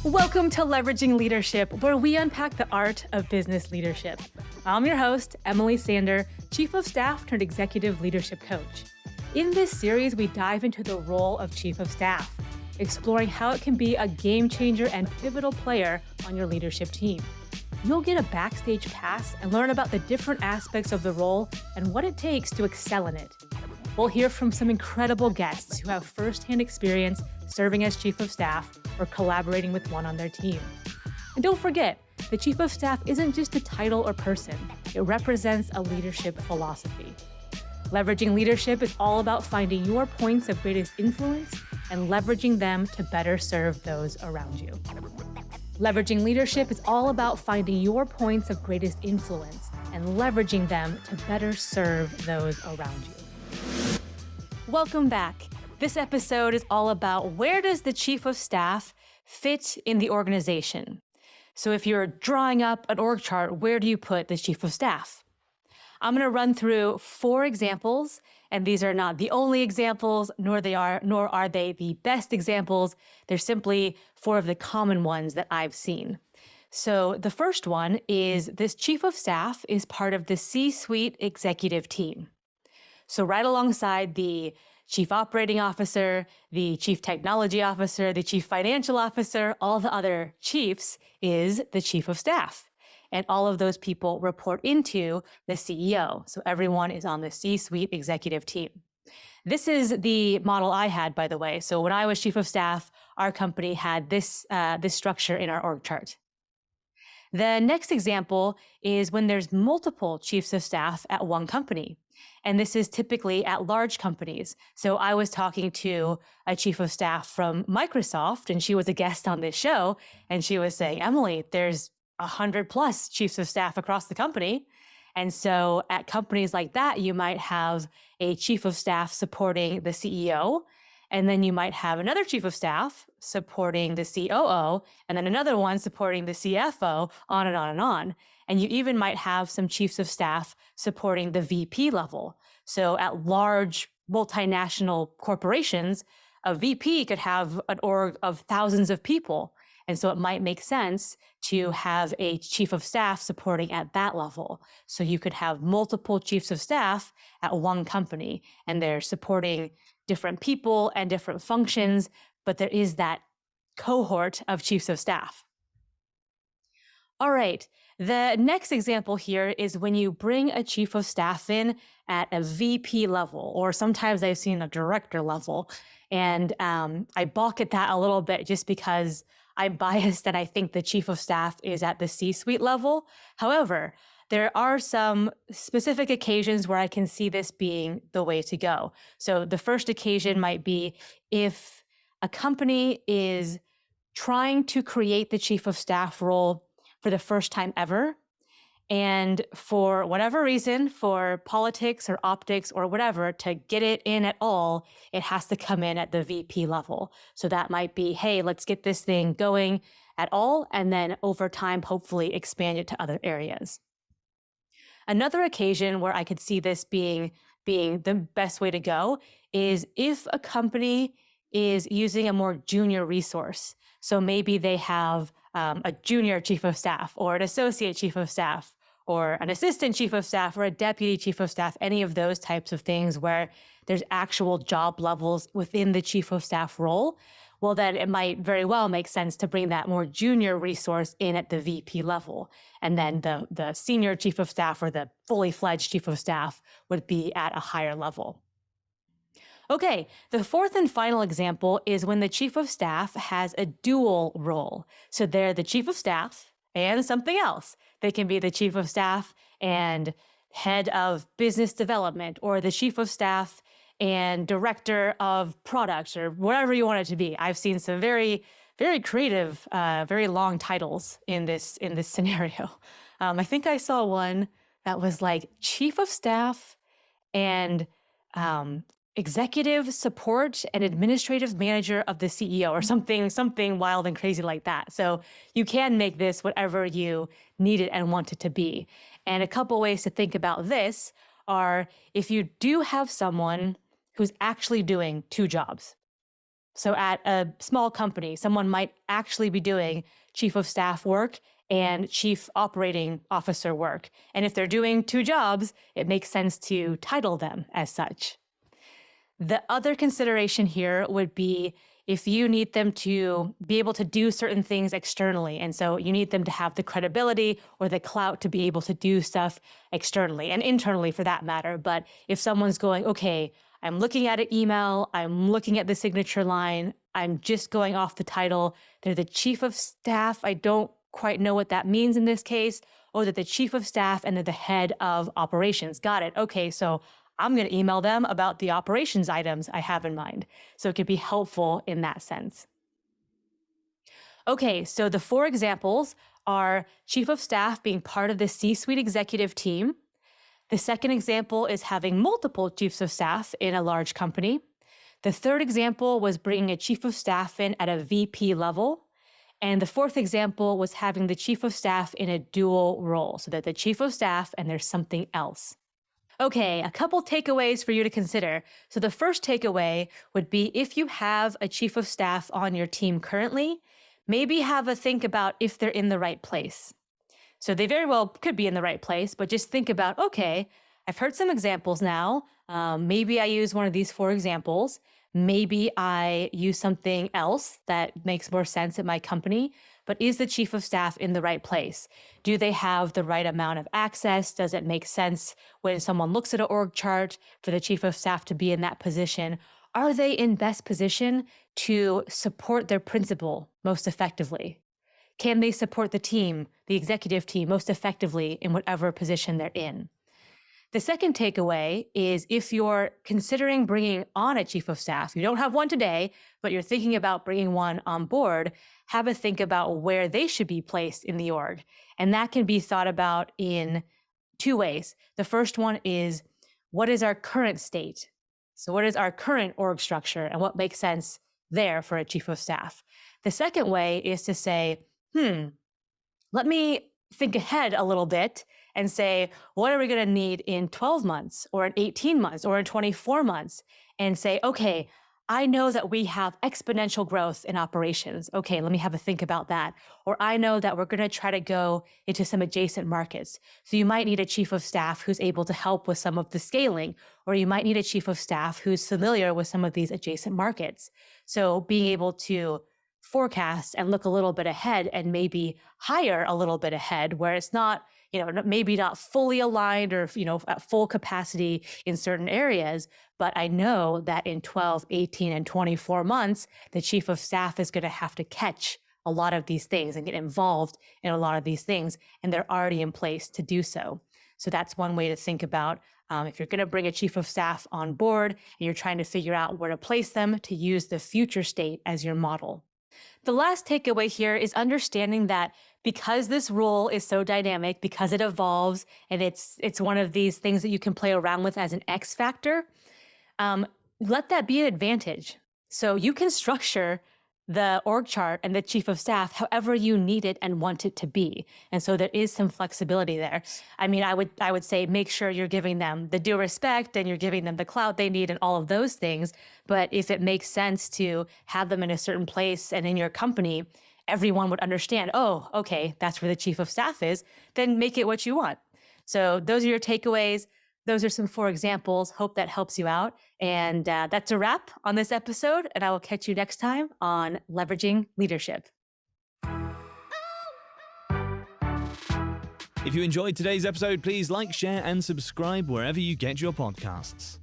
Welcome to Leveraging Leadership, where we unpack the art of business leadership. I'm your host, Emily Sander, Chief of Staff turned Executive Leadership Coach. In this series, we dive into the role of Chief of Staff, exploring how it can be a game changer and pivotal player on your leadership team. You'll get a backstage pass and learn about the different aspects of the role and what it takes to excel in it. We'll hear from some incredible guests who have firsthand experience serving as Chief of Staff or collaborating with one on their team. And don't forget, the Chief of Staff isn't just a title or person, it represents a leadership philosophy. Leveraging Leadership is all about finding your points of greatest influence and leveraging them to better serve those around you. Leveraging Leadership is all about finding your points of greatest influence and leveraging them to better serve those around you. Welcome back. This episode is all about where does the Chief of Staff fit in the organization? So if you're drawing up an org chart, where do you put the Chief of Staff? I'm going to run through 4 examples, and these are not the only examples, nor are they the best examples. They're simply 4 of the common ones that I've seen. So the first one is this Chief of Staff is part of the C-suite executive team. So right alongside the Chief Operating Officer, the Chief Technology Officer, the Chief Financial Officer, all the other chiefs is the Chief of Staff. And all of those people report into the CEO. So everyone is on the C-suite executive team. This is the model I had, by the way. So when I was Chief of Staff, our company had this structure in our org chart. The next example is when there's multiple chiefs of staff at one company. And this is typically at large companies. So I was talking to a chief of staff from Microsoft, and she was a guest on this show. And she was saying, Emily, there's 100+ chiefs of staff across the company. And so at companies like that, you might have a chief of staff supporting the CEO. And then you might have another chief of staff supporting the COO, and then another one supporting the CFO, on and on and on. And you even might have some chiefs of staff supporting the VP level. So at large multinational corporations, a VP could have an org of thousands of people. And so it might make sense to have a chief of staff supporting at that level. So you could have multiple chiefs of staff at one company, and they're supporting different people and different functions, but there is that cohort of chiefs of staff. All right, the next example here is when you bring a chief of staff in at a VP level, or sometimes I've seen a director level. And I balk at that a little bit just because I'm biased and I think the chief of staff is at the C-suite level. However, there are some specific occasions where I can see this being the way to go. So the first occasion might be if a company is trying to create the chief of staff role for the first time ever. And for whatever reason, for politics or optics or whatever, to get it in at all, it has to come in at the VP level. So that might be, hey, let's get this thing going at all, and then over time, hopefully expand it to other areas. Another occasion where I could see this being the best way to go is if a company is using a more junior resource. So maybe they have a junior chief of staff or an associate chief of staff or an assistant chief of staff or a deputy chief of staff, any of those types of things where there's actual job levels within the chief of staff role. Well, then it might very well make sense to bring that more junior resource in at the VP level. And then the senior chief of staff or the fully fledged chief of staff would be at a higher level. Okay, the fourth and final example is when the chief of staff has a dual role. So they're the chief of staff and something else. They can be the chief of staff and head of business development, or the chief of staff and director of products, or whatever you want it to be. I've seen some very, very creative, very long titles in this scenario. I think I saw one that was like chief of staff and executive support and administrative manager of the CEO, or something wild and crazy like that. So you can make this whatever you need it and want it to be. And a couple ways to think about this are if you do have someone who's actually doing 2 jobs. So at a small company, someone might actually be doing chief of staff work and chief operating officer work. And if they're doing two jobs, it makes sense to title them as such. The other consideration here would be if you need them to be able to do certain things externally. And so you need them to have the credibility or the clout to be able to do stuff externally and internally for that matter. But if someone's going, okay, I'm looking at an email, I'm looking at the signature line, I'm just going off the title, they're the chief of staff, I don't quite know what that means in this case, or they're the chief of staff and they're the head of operations. Got it. Okay, so I'm going to email them about the operations items I have in mind. So it could be helpful in that sense. Okay, so the 4 examples are chief of staff being part of the C-suite executive team. The second example is having multiple chiefs of staff in a large company. The third example was bringing a chief of staff in at a VP level. And the fourth example was having the chief of staff in a dual role, so that the chief of staff and there's something else. Okay, a couple takeaways for you to consider. So the first takeaway would be if you have a chief of staff on your team currently, maybe have a think about if they're in the right place. So they very well could be in the right place, but just think about, okay, I've heard some examples now. Maybe I use one of these 4 examples. Maybe I use something else that makes more sense at my company, but is the chief of staff in the right place? Do they have the right amount of access? Does it make sense when someone looks at an org chart for the chief of staff to be in that position? Are they in best position to support their principal most effectively? Can they support the team, the executive team, most effectively in whatever position they're in? The second takeaway is if you're considering bringing on a chief of staff, you don't have one today, but you're thinking about bringing one on board, have a think about where they should be placed in the org. And that can be thought about in 2 ways. The first one is, what is our current state? So what is our current org structure and what makes sense there for a chief of staff? The second way is to say, let me think ahead a little bit and say, what are we going to need in 12 months or in 18 months or in 24 months? And say, okay, I know that we have exponential growth in operations. Okay, let me have a think about that. Or I know that we're going to try to go into some adjacent markets. So you might need a chief of staff who's able to help with some of the scaling, or you might need a chief of staff who's familiar with some of these adjacent markets. So being able to forecast and look a little bit ahead and maybe hire a little bit ahead where it's not, maybe not fully aligned or, at full capacity in certain areas. But I know that in 12, 18, and 24 months, the chief of staff is going to have to catch a lot of these things and get involved in a lot of these things. And they're already in place to do so. So that's one way to think about if you're going to bring a chief of staff on board and you're trying to figure out where to place them to use the future state as your model. The last takeaway here is understanding that because this role is so dynamic, because it evolves, and it's one of these things that you can play around with as an X factor, let that be an advantage. So you can structure the org chart and the chief of staff however you need it and want it to be. And so there is some flexibility there. I mean, I would say make sure you're giving them the due respect and you're giving them the clout they need and all of those things. But if it makes sense to have them in a certain place and in your company, everyone would understand, oh, okay, that's where the chief of staff is, then make it what you want. So those are your takeaways. Those are some 4 examples. Hope that helps you out. And that's a wrap on this episode. And I will catch you next time on Leveraging Leadership. If you enjoyed today's episode, please like, share, and subscribe wherever you get your podcasts.